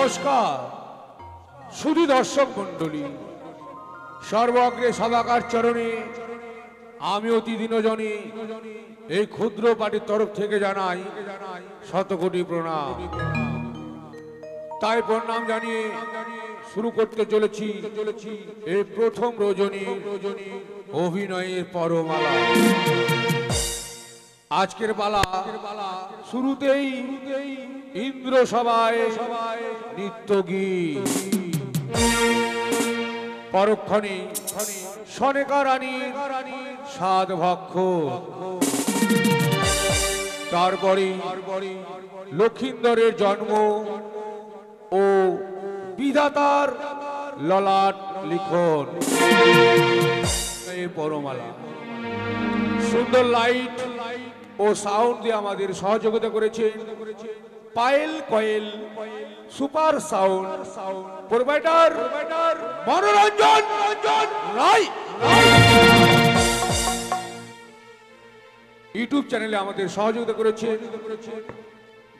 নমস্কার সুধী দর্শক মণ্ডলী, সর্বগ্রে সদাকার চরণে আমি অতি দিনজনে এই ক্ষুদ্র পার্টির তরফ থেকে জানাই শতকোটি প্রণাম। তাই প্রণাম জানিয়ে শুরু করতে চলেছি এই প্রথম রজনী অভিনয়ের পরমালা। আজকের পালা শুরুতেই ইন্দ্র সভায় নৃত্যগীত, পরক্ষণে সনেকা রানীর সাত ভক্ষ, তারপরে লক্ষিন্দরের জন্ম ও বিধাতার ললাট লিখন এই পরমালা। সুন্দর লাইট ও সাউন্ড দিয়ে আমাদের সহযোগিতা করেছেন Payel Koyel super sound provider Manoranjan Roy. YouTube চ্যানেলে আমাদের সহযোগিতা করেছেন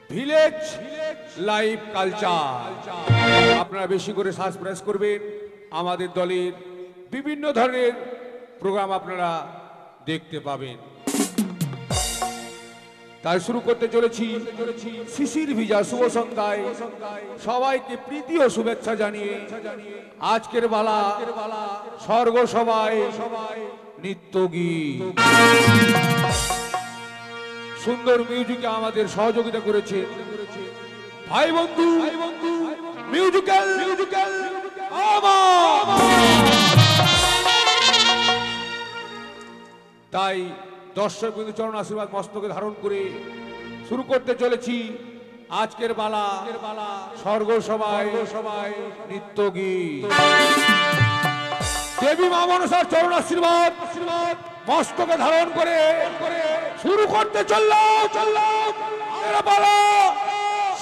ভিলেজ লাইভ কালচার। আপনারা বেশি করে সাবস্ক্রাইব করবেন, আমাদের দলের বিভিন্ন ধরনের প্রোগ্রাম আপনারা দেখতে পাবেন। তাই শুরু করতে চলেছি শিশির ভিজা শুভ সন্ধ্যায় সবাইকে প্রীতি ও শুভেচ্ছা জানিয়ে আজকের বালা স্বর্গ সভায় নৃত্যগীত। সুন্দর মিউজিকে আমাদের সহযোগিতা করেছে ভাই বন্ধু মিউজিক্যাল তাই দর্শক বিন্দু চরণ আশীর্বাদ মস্তকে ধারণ করে শুরু করতে চলেছি আজকের বালা স্বর্গ সভায় নৃত্যগীত। দেবী মা মনসার চরণ আশীর্বাদ মস্তকে ধারণ করে শুরু করতে চললাম বালা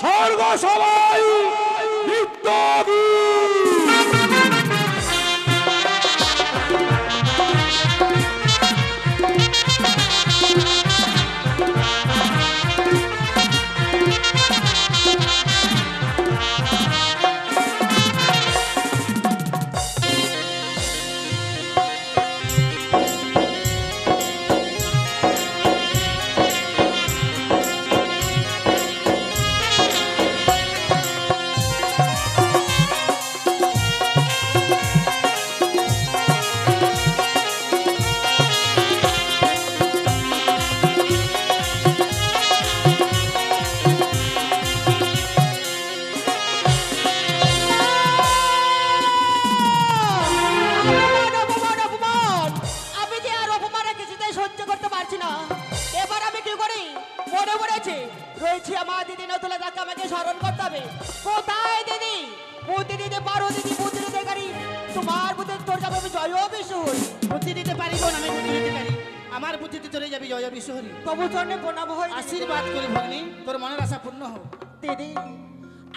স্বর্গ সভায় নৃত্যগীত। আশীর্বাদ করি ভগ্নী, তোর মনের আশা পূর্ণ হোক। দিদি,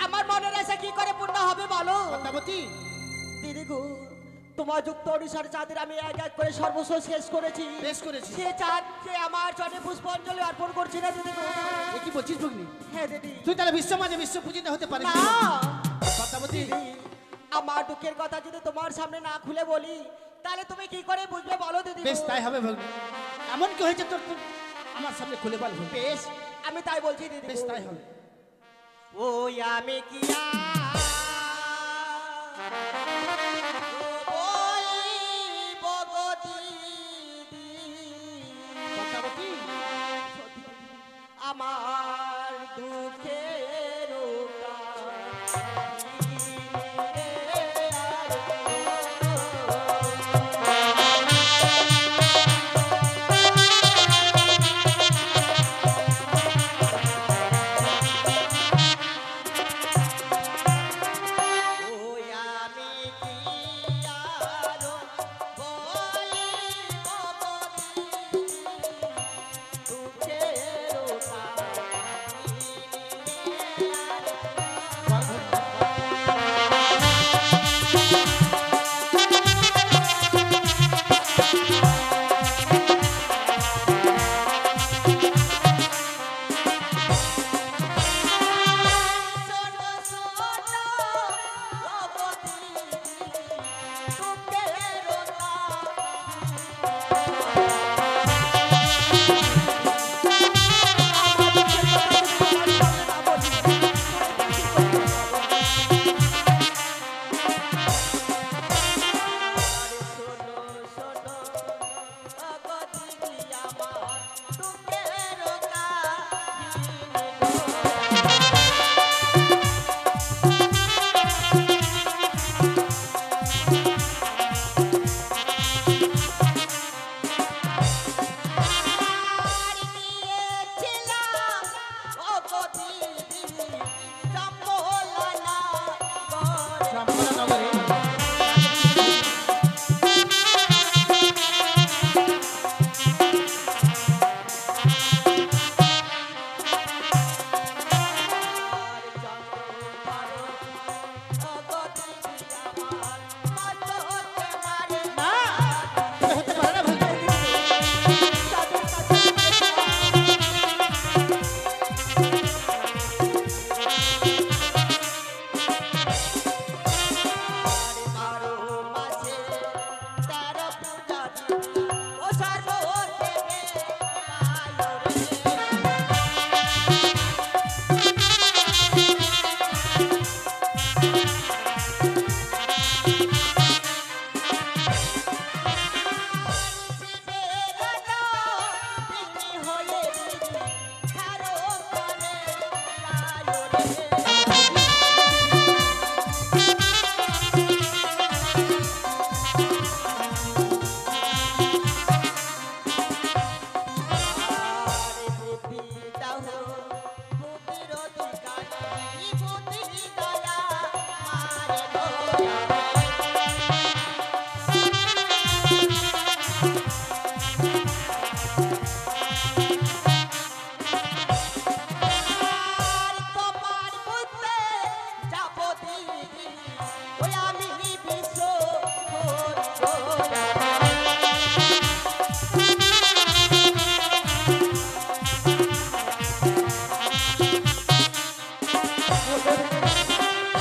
আমার মনের আশা কি করে পূর্ণ হবে বলো? পদ্মাবতী দিদি গো, তোমার যুক্ত অনুসারে চাঁদের আমি এক এক করে সর্বস্ব শেষ করেছি। সে চাঁদ সে আমার চরণে পুষ্পাঞ্জলি অর্পণ করছি না দিদি গো। এ কি বলছিস ভগ্নী? হ্যাঁ দিদি। তুই তাহলে বিশ্ব মাঝে বিশ্ব পূজিত হতে পারিস না পদ্মাবতী। আমার দুঃখের কথা যদি তোমার সামনে না খুলে বলি তাহলে তুমি কি করে বুঝবে বলো দিদি? বেশ তাই হবে ভগ্নী। এমন কি হয়েছে তোর আমার সামনে খুলে বল। বেশ, আমি তাই বলছি দিদি। বেশ তাই হবে। ওই আমি কি আমার দুঃখের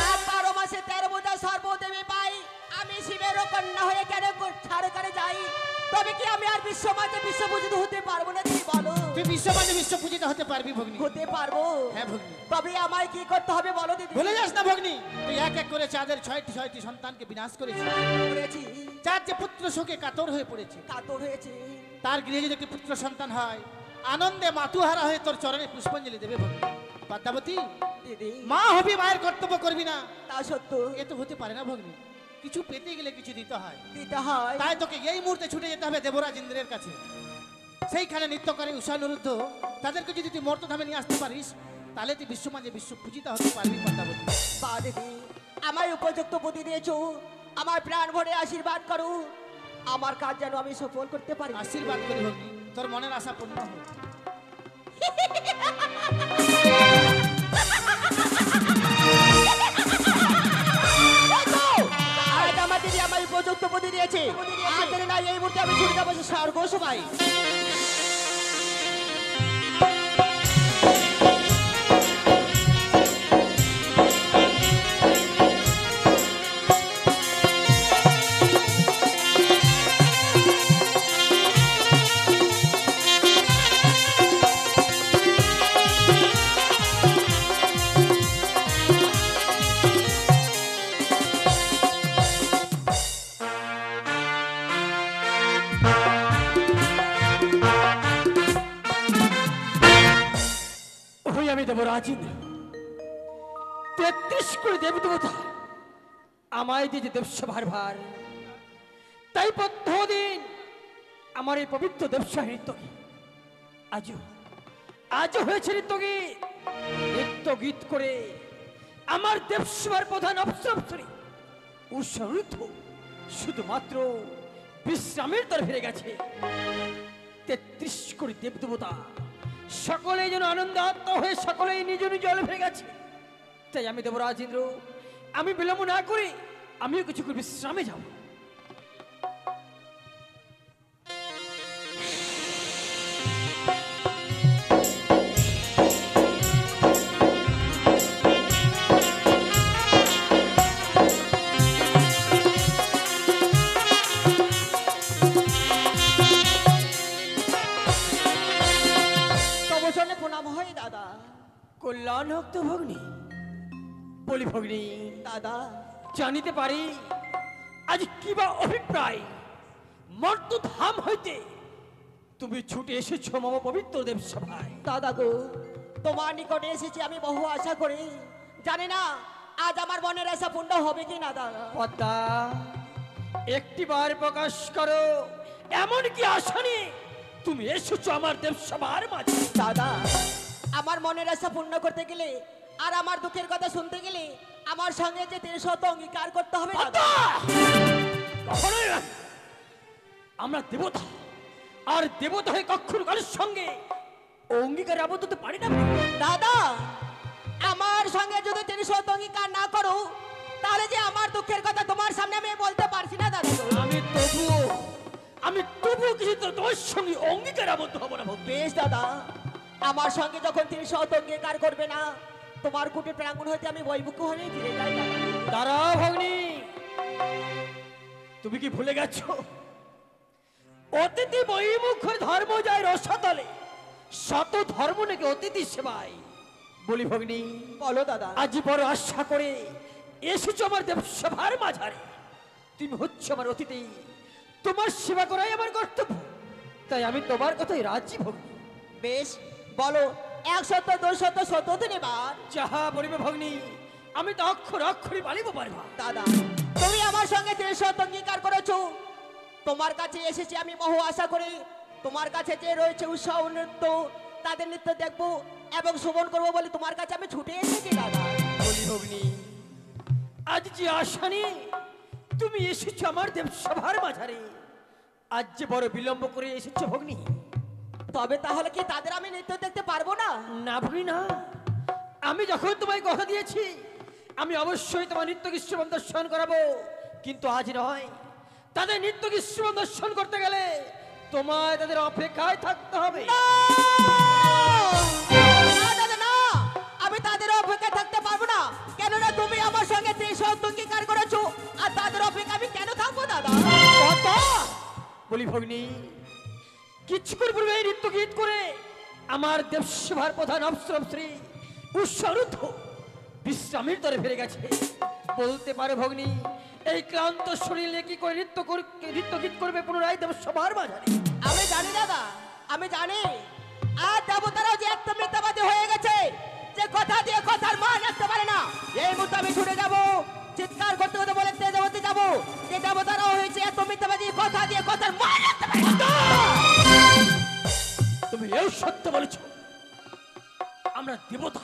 আর 12 মাসে 13 বোঝা সর্বদেবী পাই, আমি শিবের কন্যা হয়ে কেন ছাড়ে করে যাই? তবে কি আমি আর বিশ্ব মাঝে বিশ্বপূজিত হতে পারবো না? তুমি বলো। তুই বিশ্বমানে বিশ্ব পূজিত হতে পারবি ভগ্নি। হতে পারবো? হ্যাঁ ভগ্নি। তবে আমায় কি করতে হবে বলো দিদি? ভুলে যাস না ভগ্নি, তুই এক এক করে চাঁদের 6টি সন্তানকে বিনাশ করেছিস। করেছি, চাঁদ যে পুত্র শোকে কাতর হয়ে পড়েছে, কাতর হয়েছে। তার গৃহে যদি একটি পুত্র সন্তান হয়, আনন্দে মাতুহারা হয়ে তোর চরণে পুষ্পাঞ্জলি দেবে ভগ্নি। পদ্মাবতী, দিদি মা হবি, মায়ের কর্তব্য করবি না, তা সত্য, এ তো হতে পারে না ভগ্নি। কিছু পেতে গেলে কিছু দিতে হয়, দিতে হয়। তাই তোকে এই মুহূর্তে ছুটে যেতে হবে দেবরাজ ইন্দ্রের কাছে। সেইখানে নৃত্য করে উষানুরুদ্ধ তাদেরকে যদি তুই মর্তধামে নিয়ে আসতে পারিস, তাহলে তুই বিশ্বমাঝে বিশ্ব পূজিতা হতে পারবি পদ্মাবতী। বা দিদি, আমায় উপযুক্ত বুদ্ধি দিয়েছো, আমার প্রাণ ভরে আশীর্বাদ করো, আমার কাজ যেন আমি সফল করতে পারি। আশীর্বাদ করি ভগ্নি, তোর মনের আশা পূর্ণ হোক। আজ আমার দিদি আমার উপযুক্ত বুদ্ধি দিয়েছে, আর যদি না এই মুহূর্তে আমি ছুটে যাবো স্বর্গ সবাই। ওই আমি দেবরাজ ইন্দ্র, 33 কোটি দেবী দেবতা আমায় দিয়ে যে দেবসভার ভার, তাই প্রত্যেকদিন আমার এই পবিত্র দেবসভা নৃত্য আজও হয়েছে নৃত্য গীত করে আমার দেবসভার প্রধান অপ্সরী উৎসরুদ্ধ শুধুমাত্র বিশ্রামের তরে ফিরে গেছে। 33 কোটি দেব দেবতা সকলেই যেন আনন্দাত্ম হয়ে সকলেই নিজ নিজ জলে ফিরে গেছে। তাই আমি দেবরাজ ইন্দ্র, আমি বিলম্ব না করি আমিও কিছু করে বিশ্রামে যাব। তবসনে প্রণাম হয় দাদা। কল্যাণ হোক তো ভগ্নী। বলি ভগ্নী, দাদা জানিতে পারি আজ কিবা অভিপ্রায় মর্তধাম হইতে তুমি ছুটে এসেছো মম পবিত্র দেব সভায়? দাদা গো, তোমার নিকটে এসেছি আমি বহু আশা করি, জানি না আজ আমার মনের আশা পূর্ণ হবে কি না দাদা। পদ্মা, একটিবার প্রকাশ করো এমন কি আশা নিয়ে তুমি এসেছো আমার দেব সভার মাঝে? দাদা, আমার মনের আশা পূর্ণ করতে গেলে আর আমার দুঃখের কথা শুনতে গেলে আমার সঙ্গে যে 300 অঙ্গীকার করতে হবে দাদা। পদ্মা, কখনোই নয়। আমরা দেবতা, আর দেবতা হয়ে কখনো কারোর সঙ্গে অঙ্গীকারে আবদ্ধ হতে পারি না। দাদা, আমার সঙ্গে যদি 300 অঙ্গীকার না করো, তাহলে যে আমার দুঃখের কথা তোমার সামনে আমি বলতে পারছি না দাদা। আমি তবুও কিছু তোমার সঙ্গে অঙ্গীকার আবদ্ধ হবো না। বেশ দাদা, আমার সঙ্গে যখন 300 অঙ্গীকার করবে না, তোমার কুটির প্রাঙ্গণ হইতে আমি বৈমুখ হয়ে ফিরে যাই দাদা। দাঁড়াও ভগ্নী, তুমি কি ভুলে গেছো অতিথি বহিমুখ ধর্ম যায় রসাতলে, শত ধর্ম নাকি অতিথি সেবায়। বলি ভগ্নী, বলো দাদা। আজ বড় আশা করে এসেছো আমার দেবসভার মাঝারে। তুমি হচ্ছে আমার অতিথি, তোমার সেবা করাই আমার কর্তব্য, তাই আমি তোমার কথাই রাজি ভগ্নী। বেশ, বলো 100 200 100 দিনবার। যাহা বলিবে ভগ্নী, আমি তো অক্ষর অক্ষরই পালিব পারবা। দাদা, তুমি আমার সঙ্গে 300 অঙ্গীকার করেছো, তোমার কাছে এসেছি আমি বহু আশা করি, তোমার কাছে যে রয়েছে উৎসাহ নৃত্য, তাদের নৃত্য দেখবো এবং শ্রবণ করবো বলে তোমার কাছে আমি ছুটে এসেছি দাদা। বলি ভগ্নী, আজ যে আশা নিয়ে তুমি এসেছো আমার দেবসভার মাঝারে, আজ যে বড় বিলম্ব করে এসেছো ভগ্নী। তবে তাহলে কি তাদের আমি নৃত্য দেখতে পারবো না? না ভগ্নী না, আমি যখন তোমায় কথা দিয়েছি আমি অবশ্যই তোমার নৃত্য গীশ্রবণ দর্শন করাবো, কিন্তু আজ নয়। তাদের নৃত্য গীশ্রবণ দর্শন করতে গেলে তোমায় তাদের অপেক্ষায় থাকতে হবে। না দাদা, না, আমি তাদের অপেক্ষায় থাকতে পারবো না। বলি ভগ্নী, কিছুক্ষণ পূর্বে এই নৃত্য গীত করে আমার দেবসভার প্রধান অপ্সরশ্রী উৎসরুদ্ধ বিশ্রামের তরে ফিরে গেছে। বলতে পারে ভগ্নী, এই ক্লান্ত শরীরে কি করে নৃত্য গীত করবে পুনরায় দেবসভার মাঝারে? আমি জানি দাদা, আমি জানি। আর দেবতারাও যে একটা মিথ্যাবাদী হয়ে গেছে, যে কথা দিয়ে কথার মান রাখতে পারে না। এই মুহূর্তে আমি ছুটে যাব, চিৎকার করতে করতে বলে তেজবতী যাব, যে দেবতারাও হয়েছে এত মিথ্যাবাদী, কথা দিয়ে কথার মান রাখতে পারে না। তুমি এই সত্য বলেছ, আমরা দেবতা,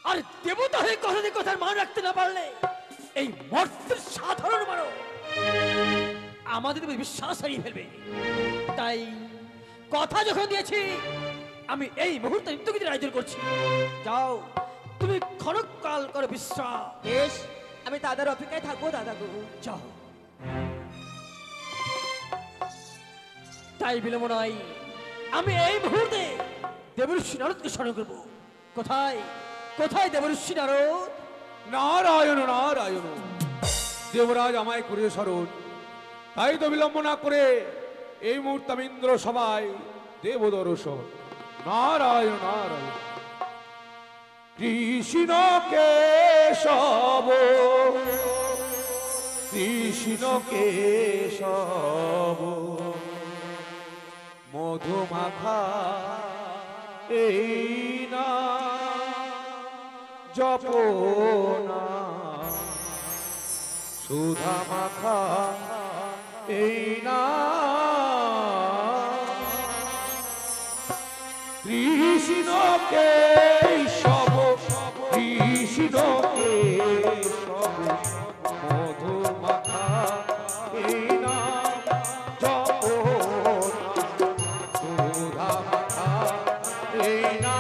আর দেবতা হয়ে কথা দিয়ে কথার মান রাখতে না পারলে এই মর্তের সাধারণ মানব আমাদের উপর বিশ্বাস হারিয়ে ফেলবে। তাই কথা যখন দিয়েছি, আমি এই মুহূর্তে নৃত্যগীতের আয়োজন করছি। যাও, তুমি ক্ষণকাল করে বিশ্রাম। বেশ, আমি দাদার অপেক্ষায় থাকবো দাদা গো। যাও। তাই বিলম্ব নয়, আমি এই মুহূর্তে দেবঋষি নারদকে স্মরণ করব। কোথায় কোথায় দেবঋষি নারদ? নারায়ণ নারায়ণ, দেবরাজ আমায় করে স্মরণ। তাই তো বিলম্ব না করে এই মুহূর্তে আমি ইন্দ্র সভায় দেব দর্শন। নারায়ণ নারায়ণ। কৃষ্ণ কেশব, কৃষ্ণ কেশব, মধুমাখা এই না জপনা, সুধা মাখা এই না, কৃষ্ণ কেশব, কৃষ্ণ কেশব, মধু মাখা এই না জপনা, সুধা মাখা এই না।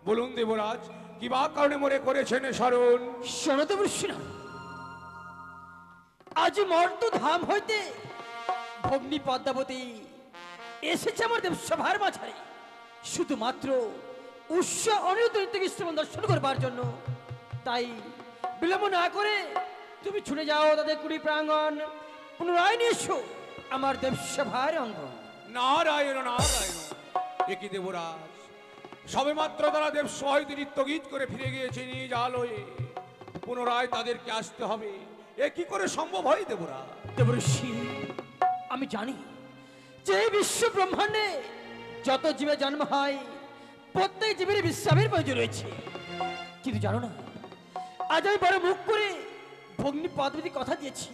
বলুন দেবরাজ, কি বা কারণে মরে করেছেন স্মরণ? শোনতে বলছি না, আজ মর্ত ধাম হইতে ভগ্নী পদ্মাবতী এসেছে আমার দেবসভার মাঝারে শুধুমাত্র উৎস অনিরুদ্ধ নৃত্যকৃষ্ণ দর্শন করবার জন্য। তাই বিলম্ব না করে তুমি ছুটে যাও তাদের কুড়ি প্রাঙ্গণ, পুনরায় নিয়ে এসো আমার দেবসভার অঙ্গ। নারায়ণ নারায়ণ। একই দেবরাজ, সবে মাত্র তারা দেবসভা হইতে নৃত্য গীত করে ফিরে গিয়েছে নিজ আলোয়, পুনরায় তাদেরকে আসতে হবে। এ কি করে সম্ভব হয় দেবরাজ? দেবঋষি, আমি জানি যে এই বিশ্ব ব্রহ্মাণ্ডে যত জীবে জন্ম হয় প্রত্যেক জীবের বিশ্রামের প্রয়োজন রয়েছে, কিন্তু জানো না, আজ আমি বড় মুখ করে ভগ্নী পদ্মাবতী কথা দিয়েছি,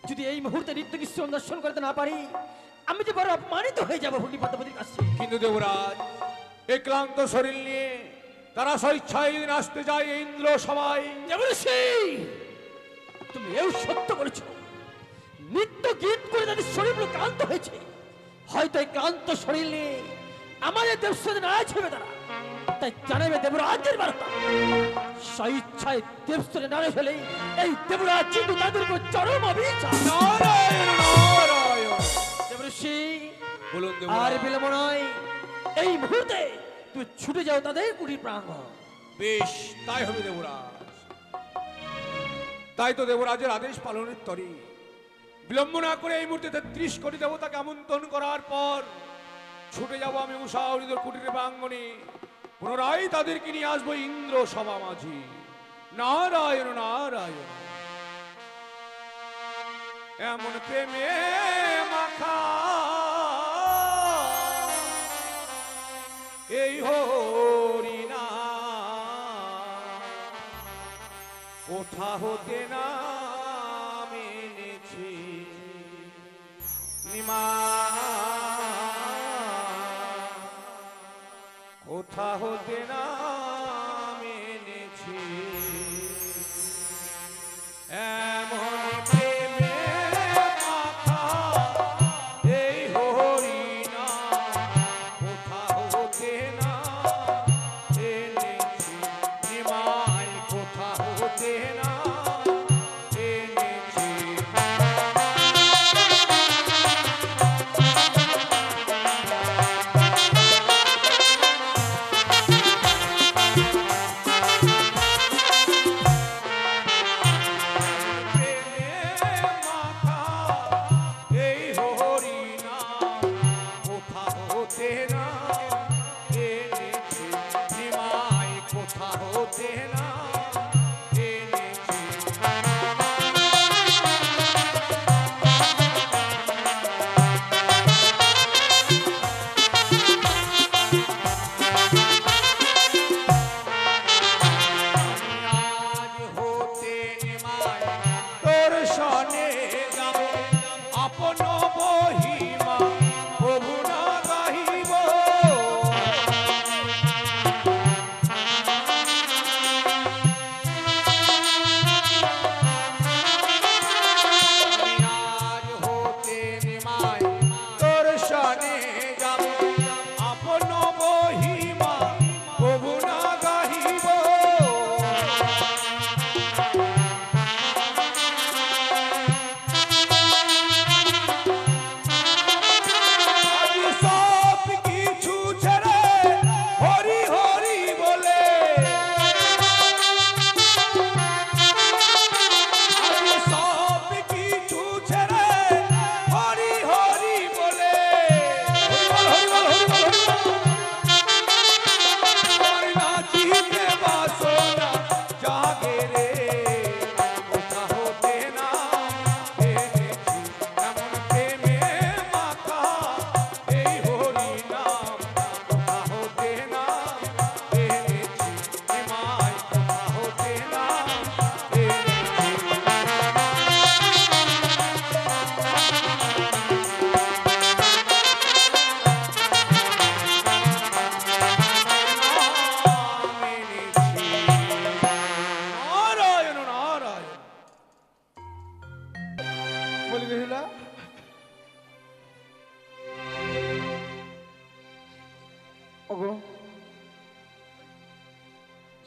যদি এই মুহূর্তে নৃত্য কৃষ্ণ দর্শন করতে না পারি আমি যে বড় অপমানিত হয়ে যাবো ভগ্নিপদ্মাবতীর কাছে। কিন্তু দেবরাজ, এই ক্লান্ত শরীর নিয়ে তারা স্বেচ্ছায় এদিন আসতে যায় এই ইন্দ্র সবাই। দেবর্ষি, তুমি এও সত্য করেছো। নিত্য গীত করে তাদের শরীরগুলো ক্লান্ত হয়েছে। হয়তো এই ক্লান্ত শরীর নিয়ে আমাদের দেবস্বরে না ছেড়ে তারা, তাই জানাবে দেবরাজের বার্তা। স্বেচ্ছায় দেবস্বরে না ফেলে এই দেবরাজ কিন্তু তাদের উপর চরম অভিযান। নারায়ণ নারায়ণ। দেবর্ষি, বলুন আর দেবরাজ। বিলম্ব নয়, এই মুহূর্তে তুমি ছুটে যাও তাদের কুটির প্রাঙ্গণ। বেশ, তাই হবে দেবরাজ। তাই তো দেবরাজের আদেশ পালনের তরে বিলম্ব না করে এই মুহূর্তে 33 কোটি দেবতাকে আমন্ত্রণ করার পর ছুটে যাব আমি উষা হরিদর কুটিরের প্রাঙ্গণে। পুনরায় তাদেরকে নিয়ে আসবো ইন্দ্র সভা মাঝি। নারায়ণ নারায়ণ। এমন প্রেমে মাখা এই হরিনা কোথা হতে না মেনেছি নিমা, কোথা হতে না মেনেছি এমন প্রেমে মাখা এই হরিনা কোথা হতে না এনেছি নিমাই, কোথা হতে না এনেছি।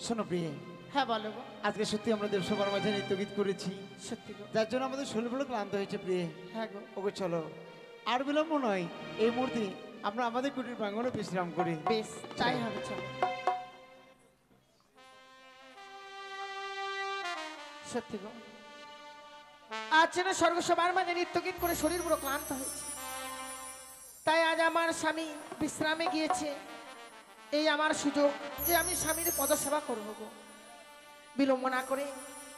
শোনো প্রিয়ে, হ্যাঁ বলো গো। আজকে সত্যি আমরা দেবসভার মাঝে নৃত্য গীত করেছি, সত্যি গো। যার জন্য আমাদের শরীরগুলো ক্লান্ত হয়েছে প্রিয়ে। হ্যাঁ গো। ওগো চলো, আর বিলম্ব নয়, এই মুহূর্তে আমরা আমাদের কুটির প্রাঙ্গণে বিশ্রাম করি। বেশ, তাই হবে, চলো। সত্যি গো, আজ যেন স্বর্গসভার মাঝে নৃত্য গীত করে শরীর পুরো ক্লান্ত হয়েছে। তাই আজ আমার স্বামী বিশ্রামে গিয়েছে, এই আমার সুযোগ যে আমি স্বামীর পদসেবা করবো গো। বিলম্ব না করে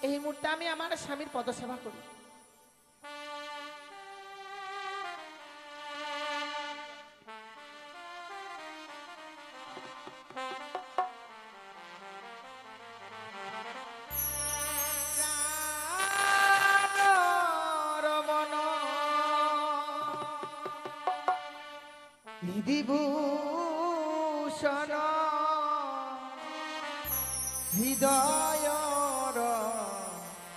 এই মুহূর্তে আমি আমার স্বামীর পদসেবা করি। বিধিভূষণ হৃদয়র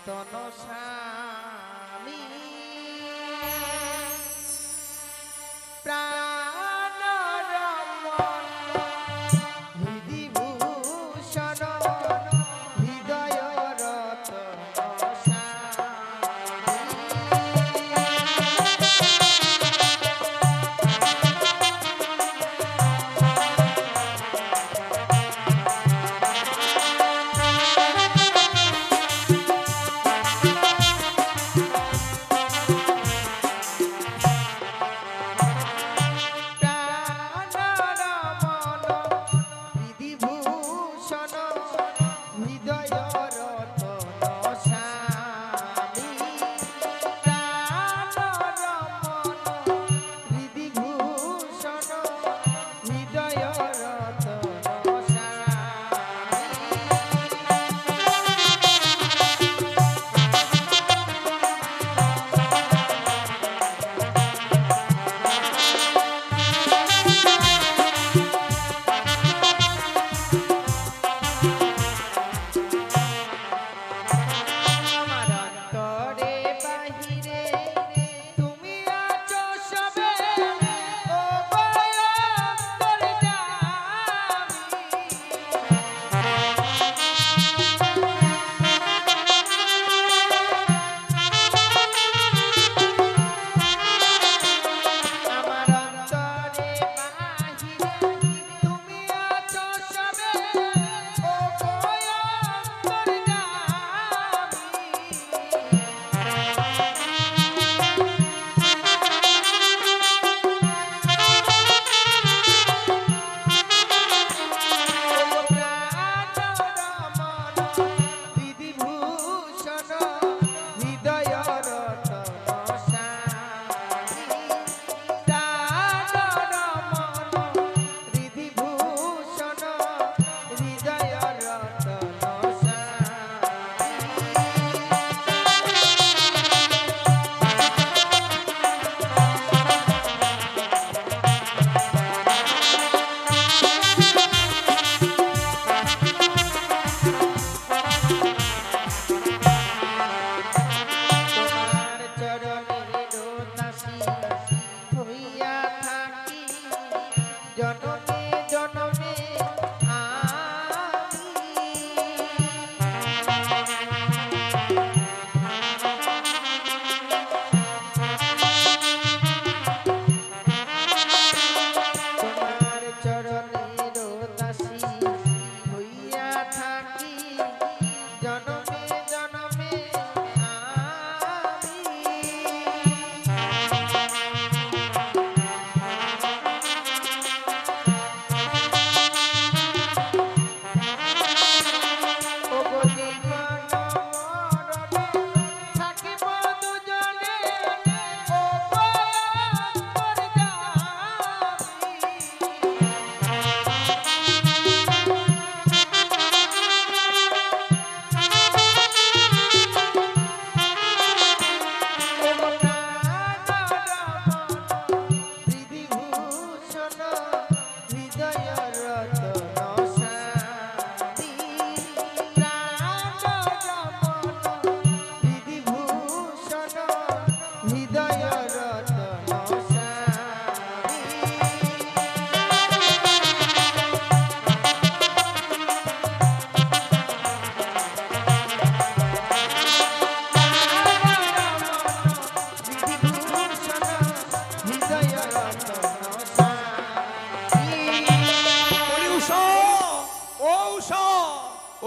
তনস্বামী প্রাণরমণ বিধিভূষণ হৃদয়র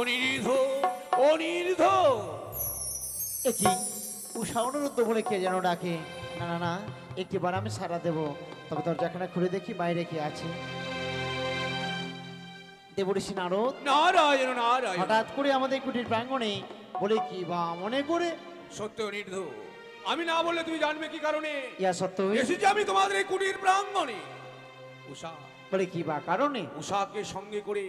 অনির্ধ অনির্ধ একি উষা অনুরুদ্ধ বলে কে যেন ডাকে। না না না, একটিবার আমি সাড়া দেব, তবে দরজাখানা খুলে দেখি বাইরে কে আছে। দেবঋষি নারদ নারায়ণ নারায়ণ। হঠাৎ করে আমাদের কুটির প্রাঙ্গণে বলে কি বা মনে করে? সত্য অনির্ধ, আমি না বললে তুমি জানবে কি কারণে ইয়া সত্য এসেছি আমি তোমাদের এই কুটির প্রাঙ্গণে। উষা বলে কি বা কারণে? উষাকে সঙ্গে করে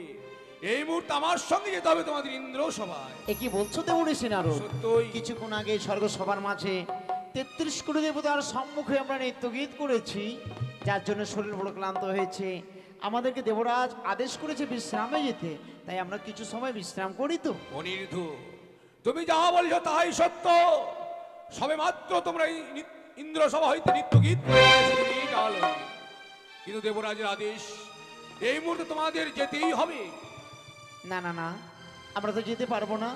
এই মুহূর্তে আমার সঙ্গে যেতে হবে তোমাদের ইন্দ্র সভায়। এ কি বলছো দেবঋষি নারদ? সত্যই। কিছুক্ষণ আগে স্বর্গ সভার মাঝে 33 কোটি দেবতার সম্মুখে আমরা নৃত্য গীত করেছি, যার জন্য শরীর বড় ক্লান্ত হয়েছে। আমাদেরকে দেবরাজ আদেশ করেছে বিশ্রামে যেতে, তাই আমরা কিছু সময় বিশ্রাম করি তো। অনিরুদ্ধ, তুমি যাহা বলছো তাহাই সত্য। সবে মাত্র তোমরা এই ইন্দ্র সভা হইতে নৃত্য গীত করে এসেছো নিজ আলোয়। কিন্তু দেবরাজের আদেশ, এই মুহূর্তে তোমাদের যেতেই হবে। না না না, আমরা তো যেতে পারবো না।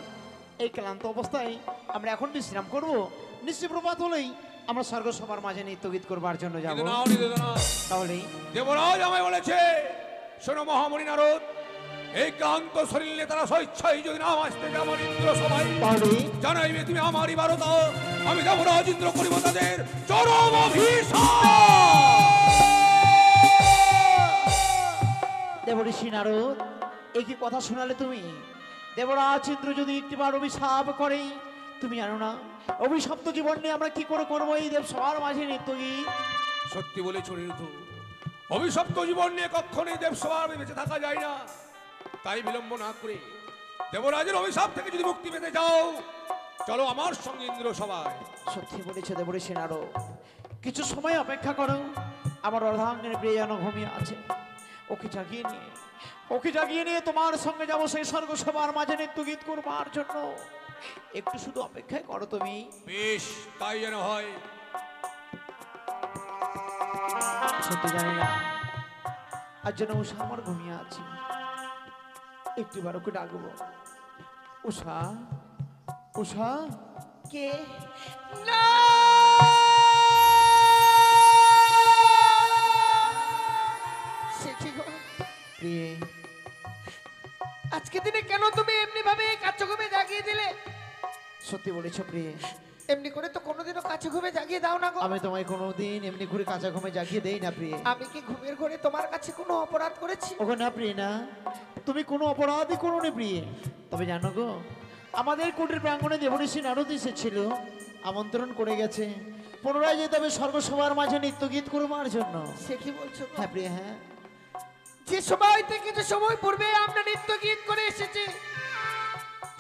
এই ক্লান্ত অবস্থায় আমরা এখন বিশ্রাম করব। নিশ্চয় প্রভাত হলেই আমরা স্বর্গসভার মাঝে নৃত্যগীত করবার জন্য যাব। কিন্তু না অনিরুদ্ধ, না। তাহলেই দেবরাজ আমায় বলেছে, শোনো মহামণি নারদ, এই ক্লান্ত শরীর নিয়ে তারা স্বেচ্ছায় যদি নাম আসতে যে আমার ইন্দ্র সবাই তাহলে জানাইবে তুমি আমারই বারতা, আমি দেবরাজ ইন্দ্র করিব তাদের চরম অভিশাপ। দেবঋষি নারদ, এই কি কথা শোনালে তুমি? দেবরাজ ইন্দ্র যদি একটিবার অভিশাপ করে, তুমি জানো না অভিশপ্ত জীবন নিয়ে আমরা কি করে করবো এই দেব সবার মাঝে নৃত্যগীত? সত্যি বলেছ অনিরুদ্ধ, অভিশপ্ত জীবন নিয়ে কখনোই দেব সবার বেঁচে থাকা যায় না। তাই বিলম্ব না করে দেবরাজের অভিশাপ থেকে যদি মুক্তি পেতে যাও, চলো আমার সঙ্গে ইন্দ্র সভায়। সত্যি বলেছে দেবঋষি নারদ, কিছু সময় অপেক্ষা করো। আমার অর্ধাঙ্গের প্রিয় যেন ঘুমিয়ে আছে, ওকে জাগিয়ে নিয়ে তোমার সঙ্গে যাবো সেই স্বর্গসভার মাঝে নৃত্যগীত করবার জন্য। একটু শুধু অপেক্ষায় করো তুমি। বেশ, তাই যেন হয়। সত্যি জানি না আর যেন উষা আমার ঘুমিয়ে আছে, একটিবার ওকে ডাকবো। উষা, উষা। কে? না, সে কি গো? প্রিয়ে, আজকে দিনে কেন তুমি এমনি ভাবে কাছে ঘুমে জাগিয়ে দিলে? সত্যি বলেছো প্রিয়ে, এমনি করে তো কোনোদিনও কাছে ঘুমে জাগিয়ে দাও না গো। আমি তোমায় কোনোদিন এমনি করে কাঁচা ঘুমে জাগিয়ে দেই না প্রিয়ে। আমি কি ঘুমের ঘরে তোমার কাছে কোনো অপরাধ করেছি? ওগো না প্রিয়ে না, তুমি কোনো অপরাধই করোনি প্রিয়ে। তবে জানো গো, আমাদের কুটির প্রাঙ্গণে দেবঋষি নারদ এসেছিল, আমন্ত্রণ করে গেছে পুনরায় যেতে হবে স্বর্গসভার মাঝে নৃত্যগীত করবার জন্য। সে কি বলছো গো? হ্যাঁ প্রিয়ে, হ্যাঁ। যে সময় থেকে কিছু সময় পূর্বে আমরা নৃত্য গীত করে এসেছি,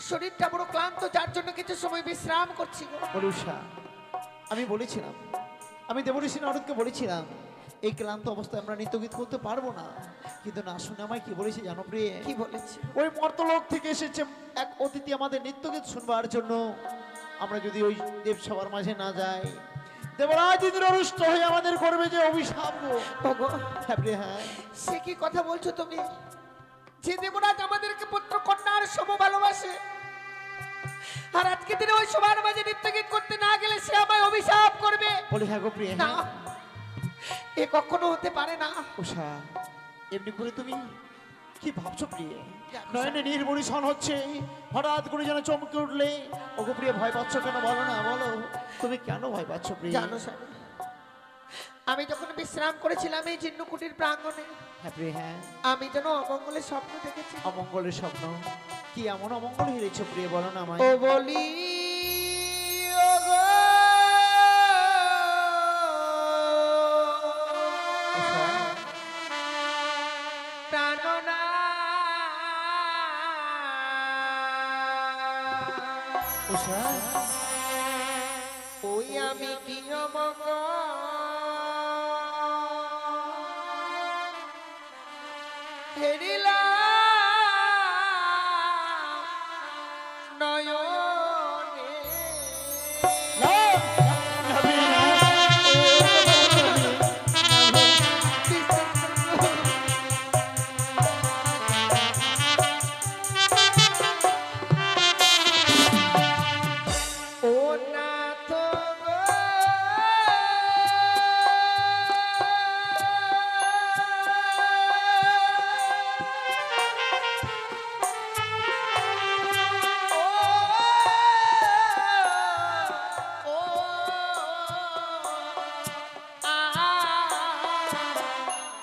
শরীরটা বড় ক্লান্ত, যার জন্য কিছু সময় বিশ্রাম করছি গো। উষা, আমি বলেছিলাম, আমি দেবঋষি নারদকে বলেছিলাম এই ক্লান্ত অবস্থায় আমরা নৃত্যগীত করতে পারবো না, কিন্তু না শুনে আমায় কি বলেছে জানো প্রিয়ে? কি বলেছি? ওই মর্তলোক থেকে এসেছে এক অতিথি আমাদের নৃত্যগীত শুনবার জন্য। আমরা যদি ওই দেবসভার মাঝে না যাই, দেবরাজ ইন্দ্র রুষ্ট হয়ে আমাদের করবে যে অভিশাপ গো। ওগো, হ্যাঁ প্রিয়ে, হ্যাঁ। সে কি কথা বলছো তুমি? যে দেবরাজ আমাদেরকে পুত্র কন্যার সম ভালোবাসে, আর আজকে দিনে ওই সবার মাঝে নৃত্য গীত করতে না গেলে সে আমায় অভিশাপ করবে? বলি হ্যাঁ গো প্রিয়ে, না, হ্যাঁ। এ কখনো হতে পারে না। উষা, এমনি করে তুমি কি ভাবছো প্রিয়ে? জানো নয়নে নির্বরিশন হচ্ছে, হঠাৎ করে যেন চমকে উঠলে। ওগো প্রিয়ে, ভয় পাচ্ছ কেন বলো না, বলো তুমি কেন ভয় পাচ্ছ প্রিয়ে? জানো স্বামী, আমি যখন বিশ্রাম করেছিলাম এই জিন্নকুটির প্রাঙ্গণে, হ্যাঁ প্রিয়ে, হ্যাঁ। আমি যেন অমঙ্গলের স্বপ্ন দেখেছি। অমঙ্গলের স্বপ্ন? কি এমন অমঙ্গল হেরেছো প্রিয়ে, বলো না আমায়। ও বলি ওগো, উষা, প্রাণনা উষা, ওই আমি কি অমঙ্গল হেরিলাম নয়নে। ও নাথ গো,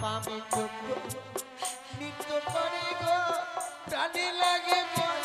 পামে চক্ষু নৃত্য করে গো, প্রাণে লাগে মন।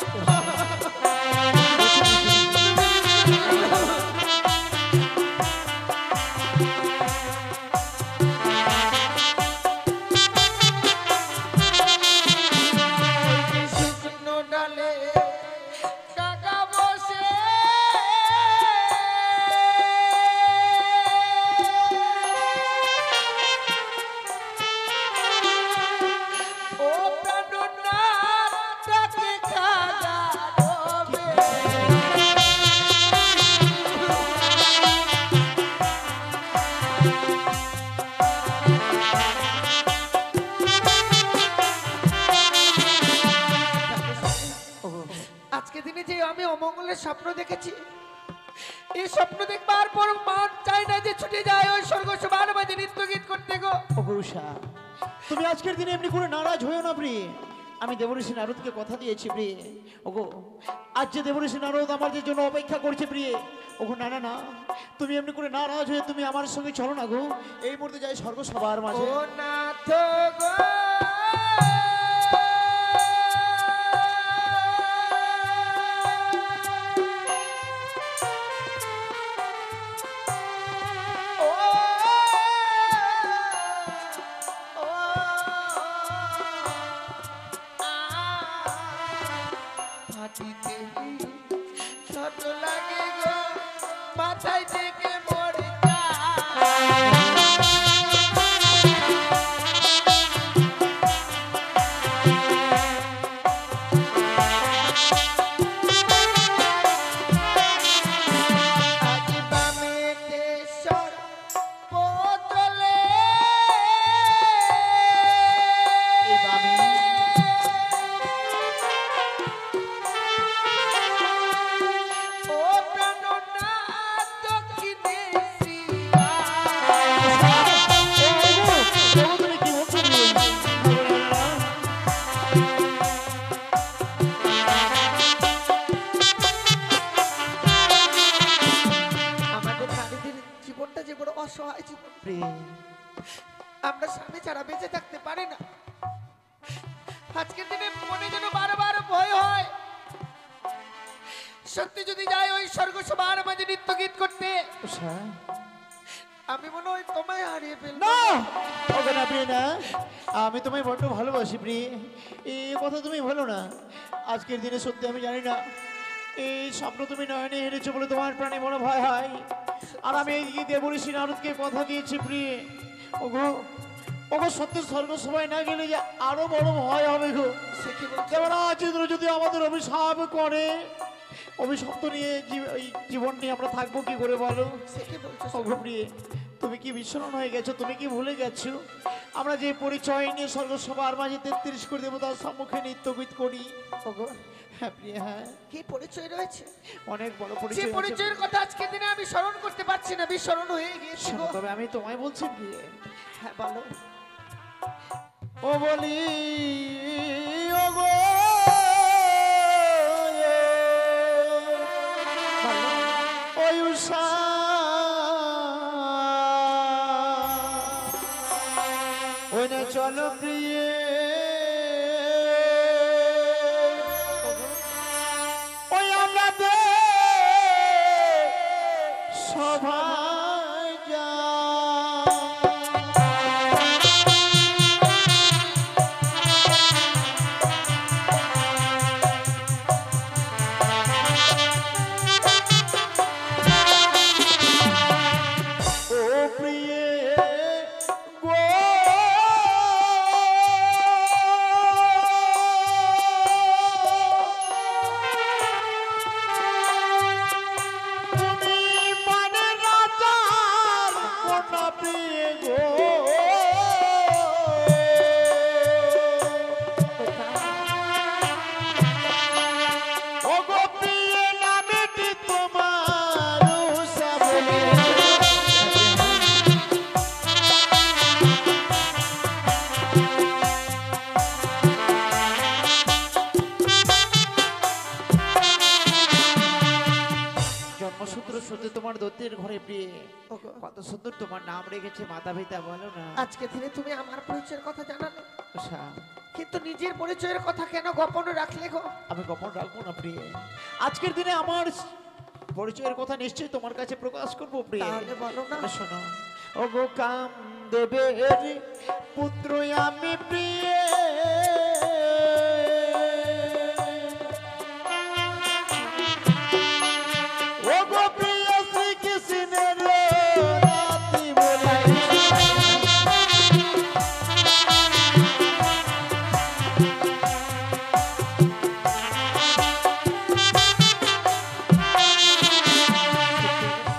মঙ্গলের স্বপ্ন দেখেছি। এই স্বপ্ন দেখবার পর মান চাই না যে ছুটে যায় ওই স্বর্গ সবার মাঝে নৃত্য গীত করতে গো। ওগো উষা, তুমি আজকের দিনে এমনি করে নারাজ হয়েও না প্রিয়ে। আমি দেবঋষি নারদকে কথা দিয়েছি প্রিয়ে। ওগো আজ যে দেবঋষি নারদ আমার যে জন্য অপেক্ষা করছে প্রিয়ে। ওগো না না না, তুমি এমনি করে নারাজ হয়ে তুমি আমার সঙ্গে চলো না গো। এই মুহূর্তে যাই স্বর্গ সবার মাঝে। ও নাথ গো হাতিতে ছোট লাগে গো মাথায় থেকে মরে আজ বামে দেশর পতলে এই বামে ও প্রাণনাথ দক্ষিণে ওগো, তুমি কি বলছো প্রিয়ে? আমাদের নারীদের জীবনটা যে বড় অসহায় জীবন, প্রিয়ে আমরা স্বামী ছাড়া বেঁচে থাকতে পারি না। আজকের দিনে মনে যেন বারবার ভয় হয়, সত্যি যদি যাই ওই স্বর্গ সবার মাঝে নৃত্য গীত করতে, উষা, আমি মনে হয় তোমায় হারিয়ে ফেলবো। না ওগো না প্রিয়ে না, আমি তোমায় বড্ড ভালোবাসি প্রিয়ে। এই কথা তুমি বলো না। আজকের দিনে সত্যি আমি জানি না এই স্বপ্ন তুমি নয়নে হেরেছো বলে তোমার প্রাণে বড় ভয় হয়। আর আমি এই দেবঋষি নারদকে কথা দিয়েছি প্রিয়ে। ওগো ওগো সত্যি স্বর্গ সবাই না গেলে যে আরো বড় ভয় হবে গো। সে কি বলছো? দেবরাজ ইন্দ্র যদি আমাদের অভিশাপ করে, অভিশাপ তো নিয়ে এই জীবন নিয়ে আমরা থাকবো কি করে বলো? সে কি বলছো? ওগো প্রিয়ে, তুমি কি বিস্মরণ হয়ে গেছো? তুমি কি ভুলে গেছো আমরা যে পরিচয় নিয়ে স্বর্গ সবার মাঝে 33 কোটি দেবতার সম্মুখে নৃত্য গীত করি? ওগো, হ্যাঁ প্রিয়ে, হ্যাঁ কি পরিচয় রয়েছে? অনেক বড় যে পরিচয় আছে। পরিচয়ের কথা আজকের দিনে আমি স্মরণ করতে পারছি না, বিস্মরণ হয়ে গিয়েছি শোনো, গো। তবে আমি তোমায় বলছি প্রিয়ে। হ্যাঁ বলো। ও বলি ওগো ওই উষা, ওই না চলো প্রিয়ে, ওই আমাদের সভায় যা। ও প্রিয়ে গো, তুমি মানে রাজার কন্যা প্রিয়ে গো। ও গো প্রিয়ে নামেটি তোমার উষা বলে। জন্মসূত্র সূত্রে তোমার দত্তের ঘরে প্রিয়ে, ওগো, কত সুন্দর তোমার নাম রেখেছে মাতা পিতা, বলো না? আজকে দিনে তুমি আমার পরিচয়ের কথা জানালে, উষা, কিন্তু নিজের পরিচয়ের কথা কেন গোপন রাখলে গো? আমি গোপন রাখবো না প্রিয়ে। আজকের দিনে আমার পরিচয়ের কথা নিশ্চয়ই তোমার কাছে প্রকাশ করবো প্রিয়ে। তাহলে বলো না। তবে শোনো, ও গো কাম দেবের পুত্র আমি প্রিয়ে, ও গো প্রিয় শ্রীকৃষ্ণের নাতি বলে।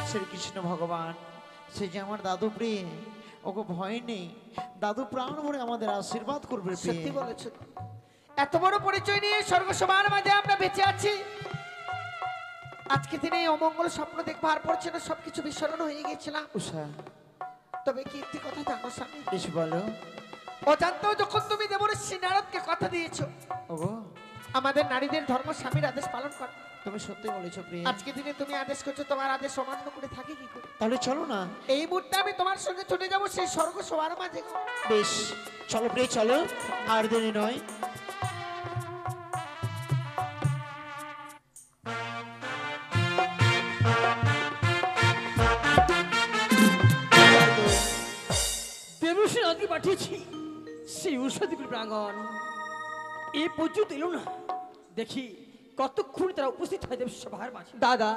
শ্রীকৃষ্ণ ভগবান সে যে আমার দাদু প্রিয়ে। ওগো ভয় নেই, দাদু প্রাণ ভরে আমাদের আশীর্বাদ করবে প্রিয়ে। সত্যি বলেছো। এত বড় পরিচয় নিয়ে স্বর্গ সবার মাঝে আমরা বেঁচে আছি, আজকে দিনে এই অমঙ্গল স্বপ্ন দেখবার পর যেন সবকিছু বিস্মরণ হয়ে গিয়েছিলাম। উষা, তবে কি একটি কথা জানো স্বামী, বেশ বলো। অজান্তেও যখন তুমি দেবর্ষি নারদকে কথা দিয়েছো ওগো, আমাদের নারীদের ধর্ম স্বামীর আদেশ পালন কর, তুমি সত্যি বলেছো প্রিয়। আজকে দিনে তুমি আদেশ করছো, তোমার আদেশ অমান্য করে থাকি কি করে? তাহলে চলো না। এই মুহূর্তে আমি তোমার সঙ্গে ছুটে যাবো সেই স্বর্গ সবার মাঝে। বেশ, চলো প্রিয়, চলো, আর দেরি নয়। দেবশ্রী নদী পাঠিয়েছি সেই ঔষধিগুলি প্রাঙ্গণ এ পর্যন্ত এলো না। দেখি কতক্ষণ তারা উপস্থিত হয় দেবসভার মাঝে। দাদা,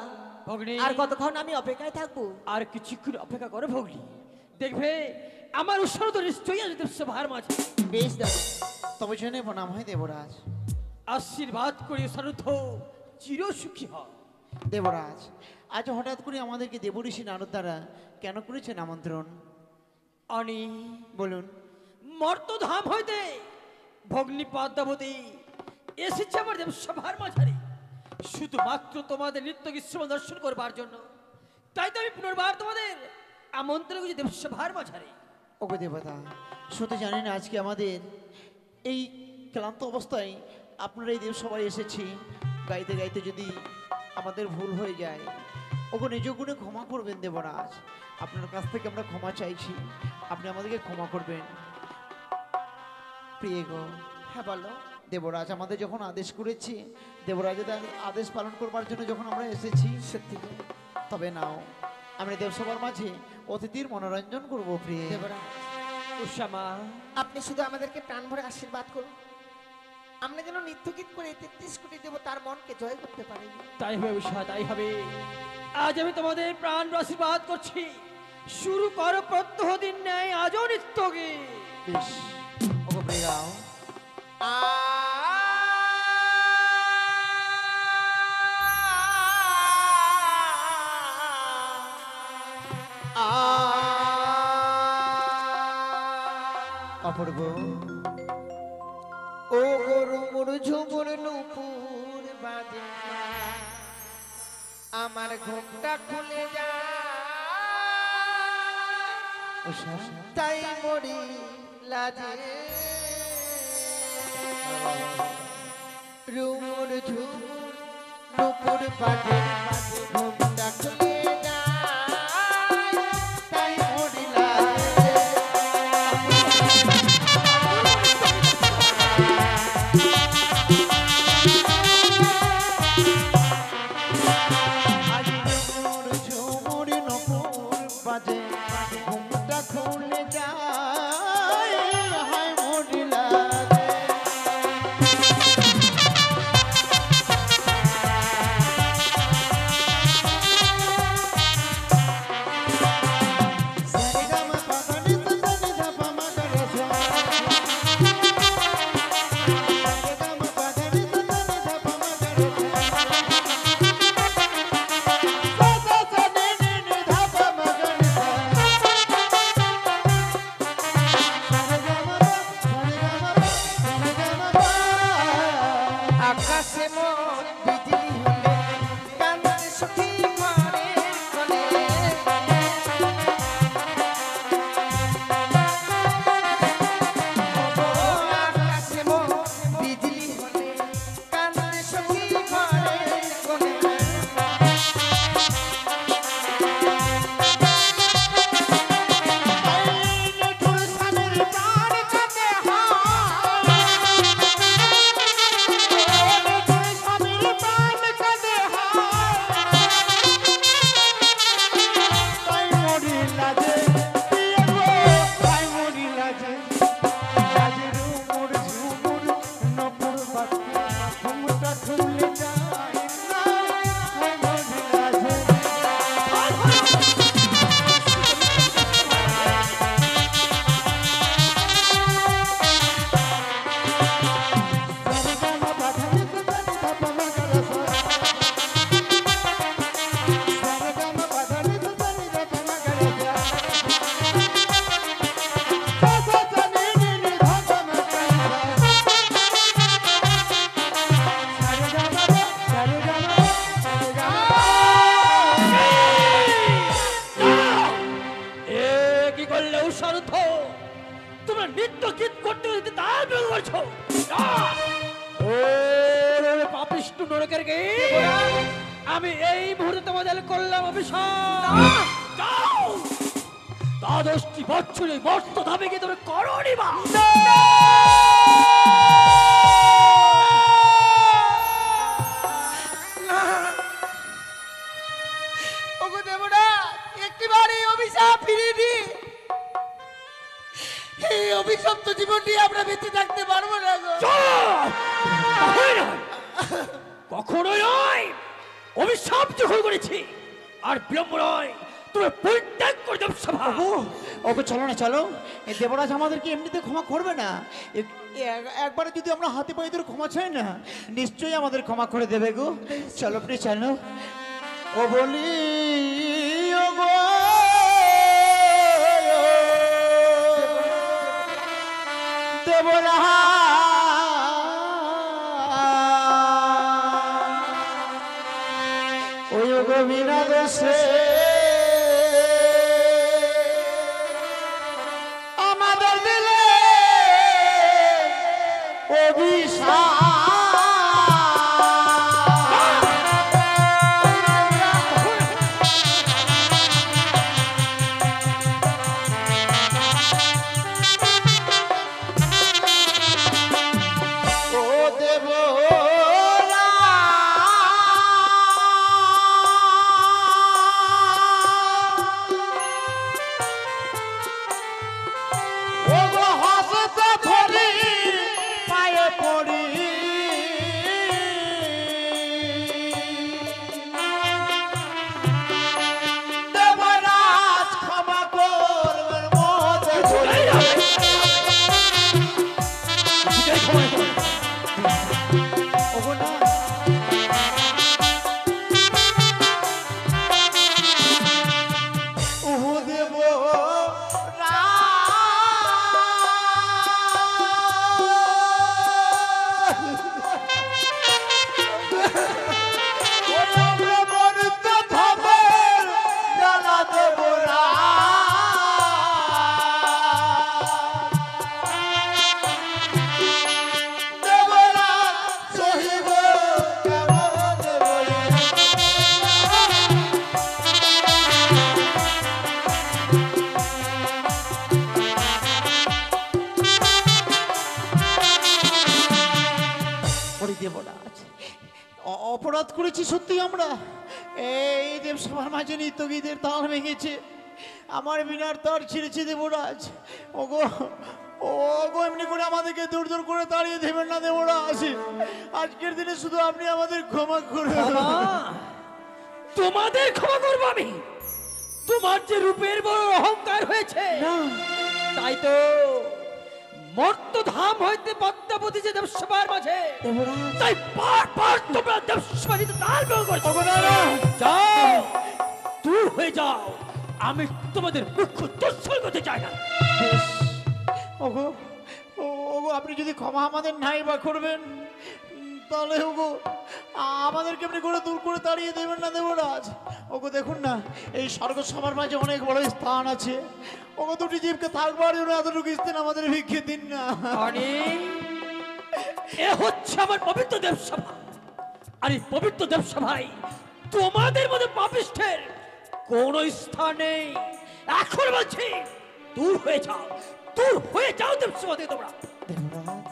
ভগ্নী, আর কতক্ষণ আমি অপেক্ষায় থাকবো? আর কিছুক্ষণ অপেক্ষা করে ভগ্নী, দেখবে আমার উৎসাহ তো নিশ্চয়ই আছে দেবসভার মাঝে। বেশ দাদা। তবে জেনে প্রণাম হয় দেবরাজ। আশীর্বাদ করি সারুদ্ধ চির সুখী হয়। দেবরাজ, আজ হঠাৎ করে আমাদেরকে দেবঋষি নারদ দ্বারা কেন করেছেন আমন্ত্রণ? অনি বলুন। মর্তধাম হইতে ভগ্নী পদ্মাবতী এসেছে আমার দেবসভার মাঝারে শুধুমাত্র তোমাদের নৃত্য গীত দর্শন করবার জন্য। তাই তো আমি পুনর্বার তোমাদের আমন্ত্রণ করছি দেবসভার মাঝারে। ওগো দেবতা, শুধু জানি না আজকে আমাদের এই ক্লান্ত অবস্থায় আপনারা এই দেবসভায় এসেছি, গাইতে গাইতে যদি আমাদের ভুল হয়ে যায়, ওগো নিজ গুণে ক্ষমা করবেন দেবরাজ। আপনার কাছ থেকে আমরা ক্ষমা চাইছি, আপনি আমাদেরকে ক্ষমা করবেন। প্রিয় গো, হ্যাঁ বলো। দেবরাজ আমাদের যখন আদেশ করেছি, দেবরাজের আদেশ পালন করবার জন্য যখন আমরা এসেছি, সত্যি গো। তবে নাও আমরা দেবসভার মাঝে অতিথির মনোরঞ্জন করবো প্রিয়। দেবরাজ, উষামা, আপনি শুধু আমাদেরকে প্রাণ ভরে আশীর্বাদ করুন, আমরা যেন নৃত্য গীত করে 33 কোটি দেব তার মনকে জয় করতে পারি। তাই হবে উষা, তাই হবে। আজ আমি তোমাদের প্রাণ আশীর্বাদ করছি। শুরু করো প্রত্যহ দিন ন্যায় আজও নৃত্য গীত। বেশ, ওগো প্রিয় গাও। অপূর্ব, ও গরু মোর ঝুমুর নুপুর বাজে, আমার ঘুমটা খুলে যায়, উষা, তাই মরি লাজে। রুমুর ঝুমুর নুপুর বাজে, ঘুমটা খুলে যায়, তাই মরি লাজে। আজ ঝুমুর ঝুমুর নপুর বাজে, ঘুমটা খুলে যায়, হায় মরিলা রে। আমার নৃত্য গীত করতে করতে তাল বের করছো ও পাপিষ্ট নরকের গীত আমি এই মুহূর্তে তোমাদের করলাম অভিশাপ যাও দ্বাদশটি বছরে মর্ত ধামে গিয়ে তুমি করো নিবা ওগো দেবরাজ একটিবার এই অভিশাপ ফিরিয়ে দি। এই অভিশপ্ত জীবনটি আমরা বেঁচে থাকতে পারবো না গো। কখনোই নয় অভিশাপ যখন করেছি আর বিলম্ব নয় তুমি পরিত্যাগ করে দেব সভা ওকে চলো না চলো, এই দেবরাজ আমাদেরকে এমনিতে ক্ষমা করবে না। একবারে যদি আমরা হাতে পায়ে ধরে ক্ষমা চাই না, নিশ্চয়ই আমাদের ক্ষমা করে দেবে গো। চলো প্লিজ চলো। ও বলি ও গো দেবরাজ ওই গো বিনা দোষে আমাদের দিলে অভিশাপ ও ওগো হাসতে ধরি পায়ে পড়ি দেবরাজ ক্ষমা করবেন মোদের বলি। ওগো না ওহো দেব অপরাধ করেছি সত্যি আমরা। এই দেবসভার মাঝে নিত্যগীতের তাল ভেঙেছে, আমার বিনার তার ছিঁড়েছে দেবরাজ। ওগো ওগো এমনি করে আমাদেরকে দূর দূর করে তাড়িয়ে দেবেন না দেবরাজ। আজকের দিনে শুধু আপনি আমাদের ক্ষমা করে তোমাদের ক্ষমা করবো আমি। তোমার যে রূপের বড় অহংকার হয়েছে তাই তো মর্তধাম হইতে পদ্মাবতী যে দেবসভার মাঝে তাই বারবার তোমরা দেবসভাতে তাল বের করছো। যাও দূর হয়ে যাও, আমি তোমাদের মুখ্য দর্শন করতে চাই না। ওগো ওগো আপনি যদি ক্ষমা আমাদের নাই বা করবেন তাহলে ওগো আমাদেরকে এমনি করে দূর করে তাড়িয়ে দেবেন না দেবরাজ। ওগো দেখুন না এই স্বর্গ সবার মাঝে অনেক বড় স্থান আছে। ওগো দুটি জীবকে থাকবার জন্য এতটুকু স্থান আমাদের ভিক্ষে দিন না। আরে এ হচ্ছে আমার পবিত্র দেবসভা, আর এই পবিত্র দেবসভায় তোমাদের মধ্যে পাপিষ্ঠের কোন স্থান নেই। এখন বলছি দূর হয়ে যাও, দূর হয়ে যাও দেবসভা থেকে তোমরা। দেবরাজ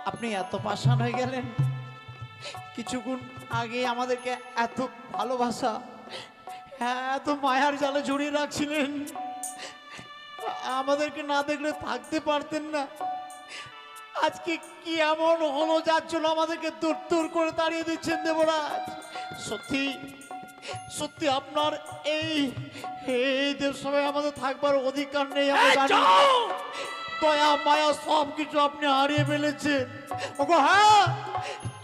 আপনি এত পাষাণ হয়ে গেলেন, কিছুক্ষণ আগে আমাদেরকে এত ভালোবাসা এত মায়ার জালে জড়িয়ে রাখছিলেন, আমাদেরকে না দেখলে থাকতে পারতেন না। আজকে কি এমন হলো যার জন্য আমাদেরকে দূর দূর করে তাড়িয়ে দিচ্ছেন দেবরাজ? সত্যি সত্যি আপনার এই এই দেবসভায় আমাদের থাকবার অধিকার নেই। আমরা জানি দয়া মায়া সব কিছু আপনি হারিয়ে ফেলেছেন। ওগো হ্যাঁ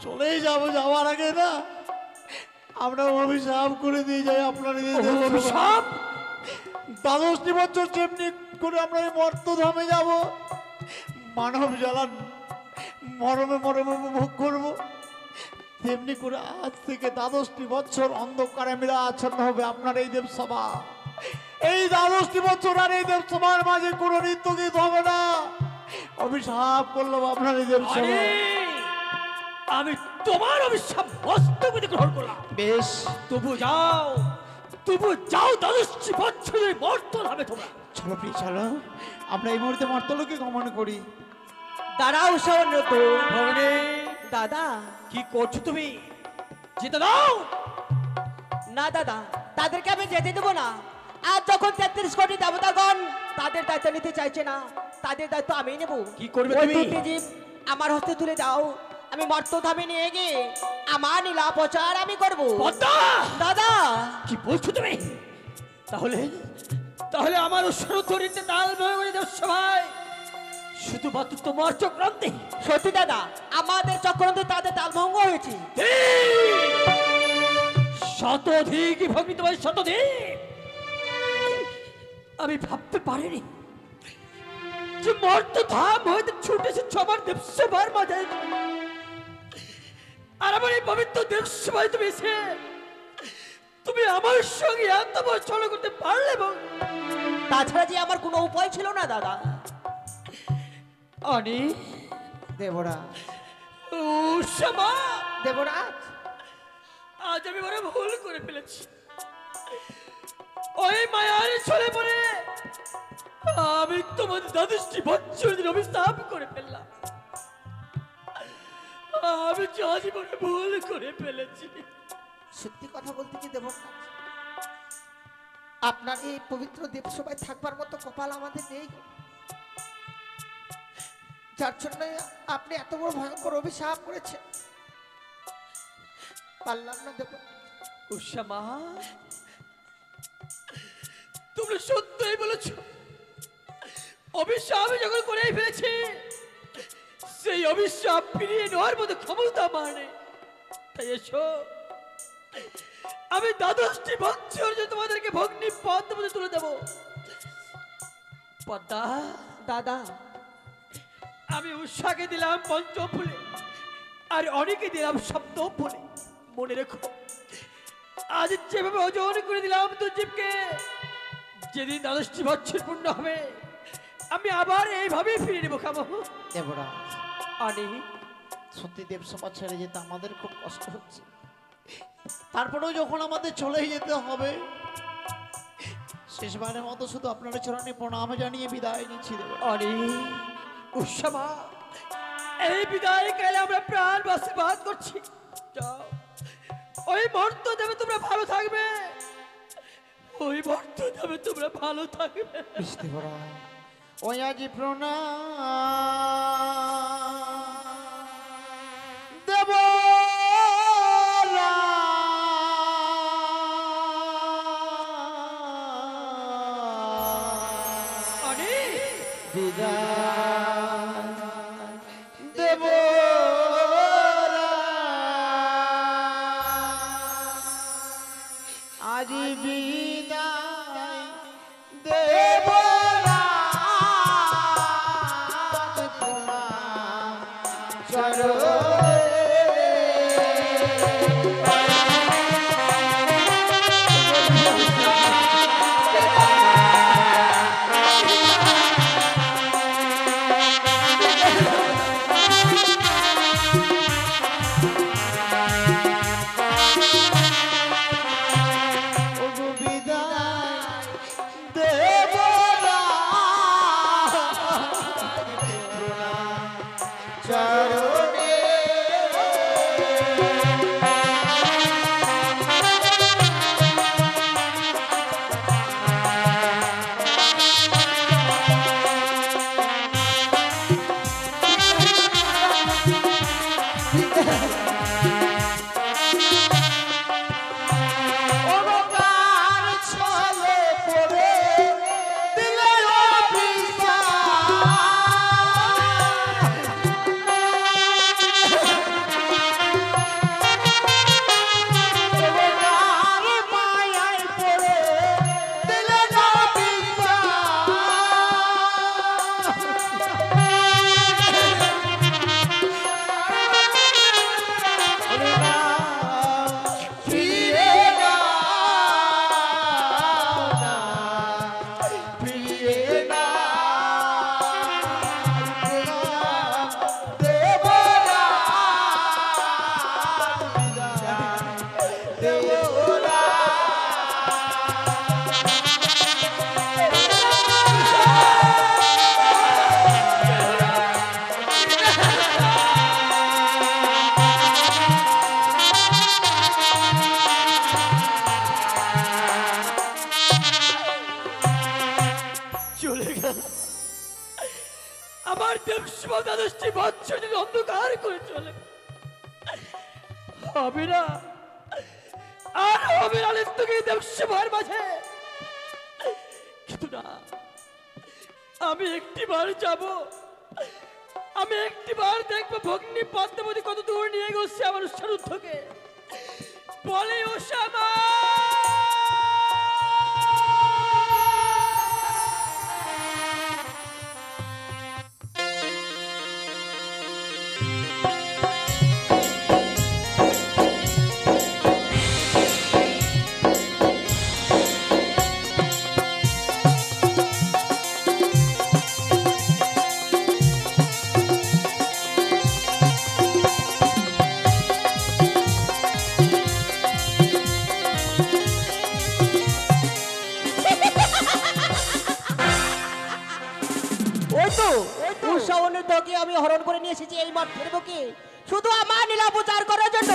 চলেই যাবো, যাওয়ার আগে না আমরা অভিশাপ করে দিয়ে যাই আপনার অভিশাপ? দ্বাদশটি বছর যেমনি করে আমরা এই মর্তধামে যাব, মানব জ্বালান মরমে মরমে উপভোগ করবো, তেমনি করে আজ থেকে দ্বাদশটি বছর অন্ধকারে মিলা আচ্ছন্ন হবে আপনার এই দেবসভা। এই 12টি বছর আর এই দেবসভার মাঝে কোনো নৃত্য গীত হবে না। অভিশাপ করলাম আপনার এই আরে দেবসভা। আমি তোমার অভিশাপ মস্তকে গ্রহণ করলাম। বেশ, তবু যাও 12টি বছরের মর্তন হবে তোমরা। চলো প্রিয় চলো, আমরা এই মুহূর্তে মর্তলোকে গমন করি। দাঁড়াও উষা অনুরুদ্ধ। ভগিনী, দাদা, কি করছো তুমি? যেতে দাও। না দাদা, তাদেরকে আমি যেতে দেবো না। আর যখন 33 কোটি দেবতাগণ তাদের দায়িত্ব নিতে চাইছে না, তাদের দায়িত্ব আমি নেব। কি করবে ওই তুমি? দুটি জীব আমার হস্তে তুলে দাও, আমি মর্তধামে নিয়ে গিয়ে আমার নীলা প্রচার আমি করব। পদ্মা, দাদা, কি বলছো তুমি? তাহলে তাহলে আমার সরুদ্ধরিতে তাল ভগবান দেবসভায় শুধুমাত্র তোমার চক্রান্তে সত্যি দাদা, আমাদের চক্রান্তে তাদের তালভঙ্গ হয়েছে। শতধিক ভগ্নী তোমার শতধিক। আমি ভাবতে পারিনি যে মর্ত ধাম হইতে ছুটে এসেছ আমার দেবসভার মাঝে। আর আমার এই পবিত্র দেবসভায় তুমি এসে তুমি আমার সঙ্গে এত বড় ছল করতে পারলে। এবং তাছাড়া যে আমার কোনো উপায় ছিল না দাদা। অনি দেবরাজ, উষামা, দেবরাজ, আজ আমি বড় ভুল করে ফেলেছি। ওই মায়ার ছলে পড়ে আমি তোমাদের 12টি বছরের অভিশাপ করে ফেললাম। আমি জীবনে ভুল করে ফেলেছি। সত্যি কথা বলতে কি দেবরাজ, আপনার এই পবিত্র দেবসভায় থাকবার মতো কপাল আমাদের নেই, যার জন্য আপনি এত বড় ভয়ঙ্কর অভিশাপ করেছেন। পারলাম না দেব। উষামা, তোমরা সত্যই বলেছ। অভিশাপ আমি যখন করেই ফেলেছি, সেই অভিশাপ ফিরিয়ে নেওয়ার মতো ক্ষমতা আমার নেই। তাই এসো, আমি 12টি বছর যে তোমাদেরকে ভগ্নি পদ মধ্যে তুলে দেব। পদ্মা, দাদা, আমি উষাকে দিলাম পঞ্চম ফুলে, আর অনেকে দিলাম সপ্তম ফুলে। মনে রেখো, আজ যেভাবে ওজন করে দিলাম দুর্জীবকে, যেদিন 12টি বছর পূর্ণ হবে আমি আবার এইভাবেই ফিরে নেবো খাবো। দেবরাজ, আনি, সত্যি দেবসভা ছেড়ে যেতে আমাদের খুব কষ্ট হচ্ছে। তারপরেও যখন আমাদের চলে যেতে হবে, শেষবারের মতো শুধু আপনার চরণে প্রণাম জানিয়ে বিদায় নিচ্ছি দেবরাজ। আনি, উষামা, এই বিদায় কালে আমরা প্রাণ আশীর্বাদ করছি। যাও, ওই মর্ত দেবে তোমরা ভালো থাকবে, ওই মর্ত দেবে তোমরা ভালো থাকবে। দেবরাজ, ওই আজি প্রণাম দেব। আনি, বিদায় দেব। আজি বিদায় দেব। আমার দেবসভা দ্বাদশটি বৎসর যদি অন্ধকার করে চলে, হবে না, আর হবে না নিত্যকে দেবসভার মাঝে। কিন্তু না, আমি একটিবার যাব, আমি একটিবার দেখবো ভগ্নী পদ্মাবতী কত দূর নিয়ে গেছে আমার সারুদ্ধকে। বলে ও শ্যামা, উষা অনিরুদ্ধকে আমি হরণ করে নিয়ে এসেছি এই মঠের বুকে শুধু আমার লীলা প্রচার করার জন্য।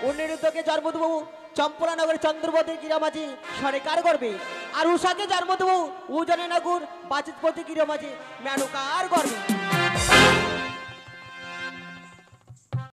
অনিরুদ্ধকে জন্ম দেবো চম্পলা নগরের চন্দ্রবতী গিরামাঝি সরেকার করবে, আর উষাকে জন্ম দেবো উজনে নগর বাচিতপতি গিরামাঝি মেনুকার করবে।